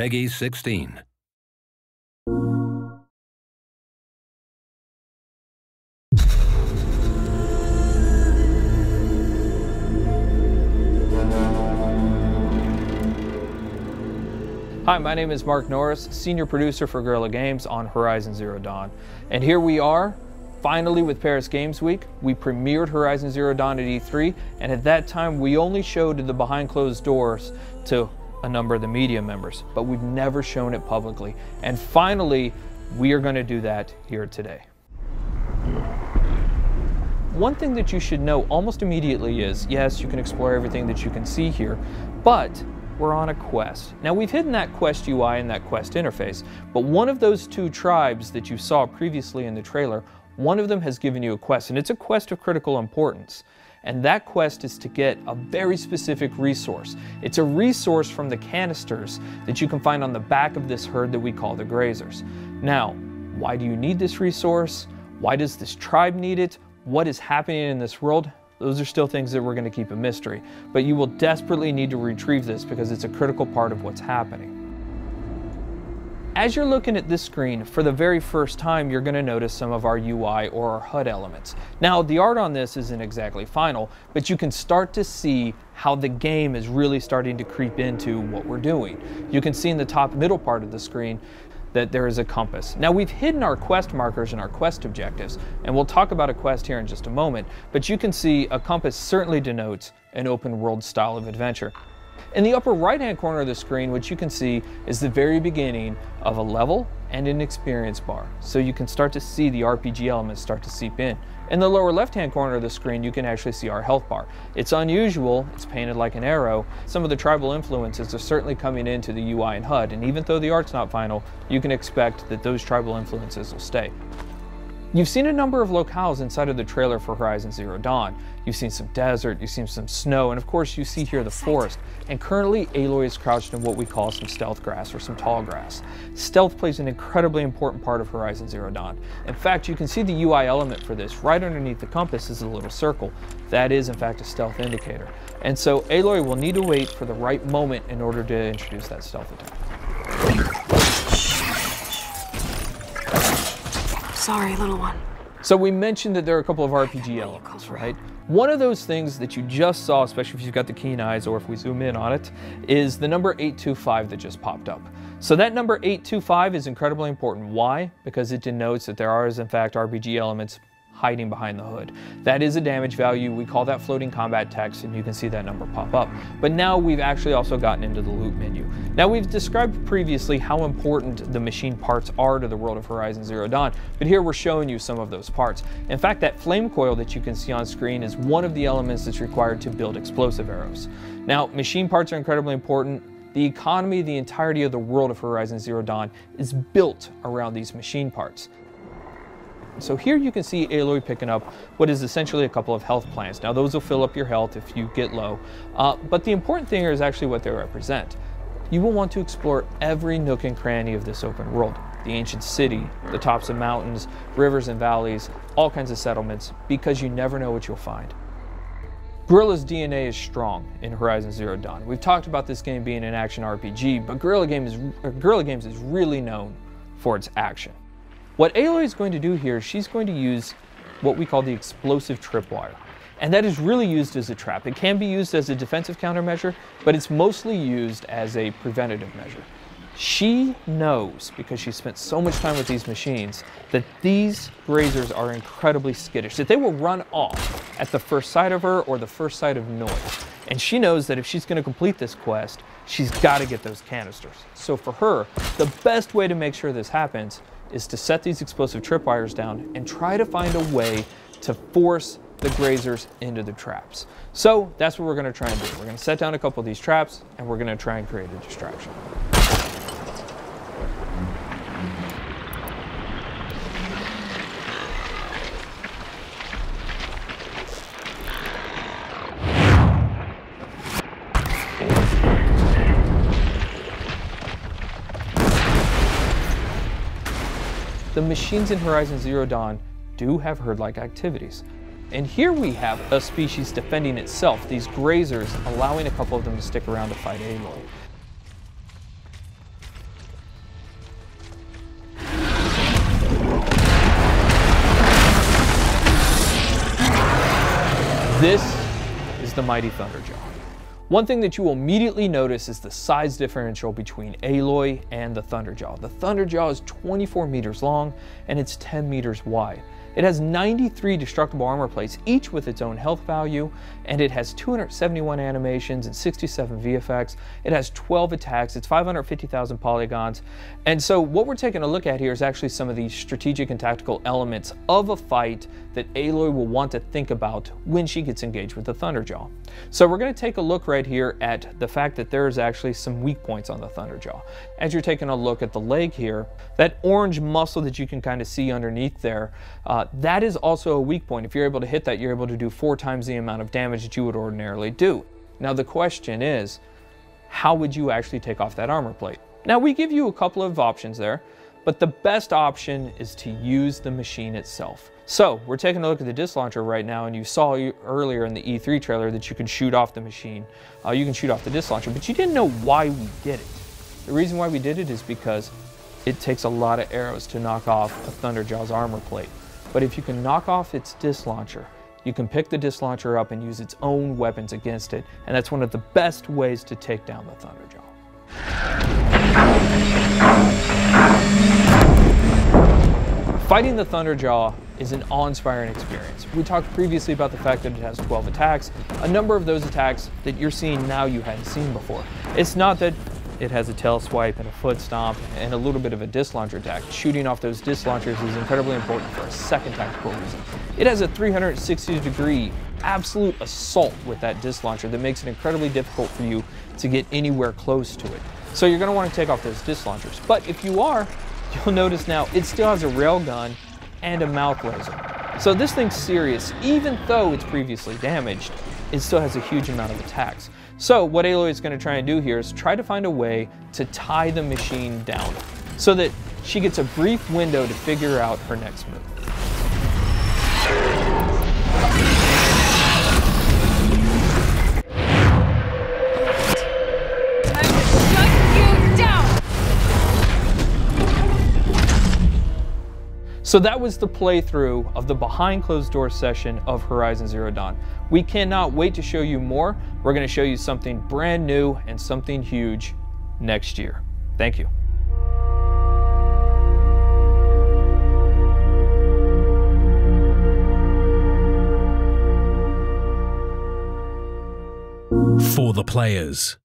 Peggy 16. Hi, my name is Mark Norris, Senior Producer for Guerilla Games on Horizon Zero Dawn. And here we are, finally with Paris Games Week. We premiered Horizon Zero Dawn at E3, and at that time we only showed the behind closed doors to a number of the media members, but we've never shown it publicly. And finally, we are going to do that here today. One thing that you should know almost immediately is, yes, you can explore everything that you can see here, but we're on a quest. Now, we've hidden that quest UI and that quest interface, but one of those two tribes that you saw previously in the trailer, one of them has given you a quest, and it's a quest of critical importance. And that quest is to get a very specific resource. It's a resource from the canisters that you can find on the back of this herd that we call the Grazers. Now, why do you need this resource? Why does this tribe need it? What is happening in this world? Those are still things that we're going to keep a mystery, but you will desperately need to retrieve this because it's a critical part of what's happening. As you're looking at this screen, for the very first time, you're going to notice some of our UI or our HUD elements. Now, the art on this isn't exactly final, but you can start to see how the game is really starting to creep into what we're doing. You can see in the top middle part of the screen that there is a compass. Now, we've hidden our quest markers and our quest objectives, and we'll talk about a quest here in just a moment, but you can see a compass certainly denotes an open world style of adventure. In the upper right hand corner of the screen, what you can see is the very beginning of a level and an experience bar, so you can start to see the RPG elements start to seep in. In the lower left hand corner of the screen, you can actually see our health bar. It's unusual, it's painted like an arrow. Some of the tribal influences are certainly coming into the UI and HUD, and even though the art's not final, you can expect that those tribal influences will stay. You've seen a number of locales inside of the trailer for Horizon Zero Dawn. You've seen some desert, you've seen some snow, and of course you see here the forest. And currently Aloy is crouched in what we call some stealth grass or some tall grass. Stealth plays an incredibly important part of Horizon Zero Dawn. In fact, you can see the UI element for this. Right underneath the compass is a little circle. That is in fact a stealth indicator. And so Aloy will need to wait for the right moment in order to introduce that stealth attack. Sorry, little one. So we mentioned that there are a couple of RPG elements, right? One of those things that you just saw, especially if you've got the keen eyes or if we zoom in on it, is the number 825 that just popped up. So that number 825 is incredibly important. Why? Because it denotes that there are, in fact, RPG elements hiding behind the hood. That is a damage value. We call that floating combat text, and you can see that number pop up. But now we've actually also gotten into the loot menu. Now, we've described previously how important the machine parts are to the world of Horizon Zero Dawn, but here we're showing you some of those parts. In fact, that flame coil that you can see on screen is one of the elements that's required to build explosive arrows. Now, machine parts are incredibly important. The economy, the entirety of the world of Horizon Zero Dawn is built around these machine parts. So here you can see Aloy picking up what is essentially a couple of health plants. Now, those will fill up your health if you get low, but the important thing here is actually what they represent. You will want to explore every nook and cranny of this open world. The ancient city, the tops of mountains, rivers and valleys, all kinds of settlements, because you never know what you'll find. Guerrilla's DNA is strong in Horizon Zero Dawn. We've talked about this game being an action RPG, but Guerilla Games is really known for its action. What Aloy is going to do here, she's going to use what we call the explosive tripwire. And that is really used as a trap. It can be used as a defensive countermeasure, but it's mostly used as a preventative measure. She knows, because she spent so much time with these machines, that these Grazers are incredibly skittish, that they will run off at the first sight of her or the first sight of noise. And she knows that if she's going to complete this quest, she's got to get those canisters. So for her, the best way to make sure this happens is to set these explosive tripwires down and try to find a way to force the Grazers into the traps. So that's what we're going to try and do. We're going to set down a couple of these traps, and we're going to try and create a distraction. The machines in Horizon Zero Dawn do have herd-like activities. And here we have a species defending itself, these Grazers, allowing a couple of them to stick around to fight Aloy. This is the mighty Thunderjaw. One thing that you will immediately notice is the size differential between Aloy and the Thunderjaw. The Thunderjaw is 24 meters long and it's 10 meters wide. It has 93 destructible armor plates, each with its own health value, and it has 271 animations and 67 VFX. It has 12 attacks, it's 550,000 polygons. And so what we're taking a look at here is actually some of the strategic and tactical elements of a fight that Aloy will want to think about when she gets engaged with the Thunderjaw. So we're going to take a look right here at the fact that there is actually some weak points on the Thunderjaw. As you're taking a look at the leg here, that orange muscle that you can kind of see underneath there, that is also a weak point. If you're able to hit that, you're able to do 4 times the amount of damage that you would ordinarily do. Now the question is, how would you actually take off that armor plate? Now we give you a couple of options there, but the best option is to use the machine itself. So we're taking a look at the disc launcher right now, and you saw earlier in the E3 trailer that you can shoot off the machine. You can shoot off the disc launcher, but you didn't know why we did it. The reason why we did it is because it takes a lot of arrows to knock off a Thunderjaw's armor plate. But if you can knock off its disc launcher, you can pick the disc launcher up and use its own weapons against it, and that's one of the best ways to take down the Thunderjaw. Fighting the Thunderjaw is an awe-inspiring experience. We talked previously about the fact that it has 12 attacks. A number of those attacks that you're seeing now you hadn't seen before. It's not that it has a tail swipe and a foot stomp and a little bit of a disc launcher attack. Shooting off those disc launchers is incredibly important for a second tactical reason. It has a 360-degree absolute assault with that disc launcher that makes it incredibly difficult for you to get anywhere close to it. So you're going to want to take off those disc launchers. But if you are, you'll notice now it still has a railgun and a mouth laser. So this thing's serious. Even though it's previously damaged, it still has a huge amount of attacks. So what Aloy is going to try and do here is try to find a way to tie the machine down so that she gets a brief window to figure out her next move. So that was the playthrough of the behind closed door session of Horizon Zero Dawn. We cannot wait to show you more. We're going to show you something brand new and something huge next year. Thank you. For the players.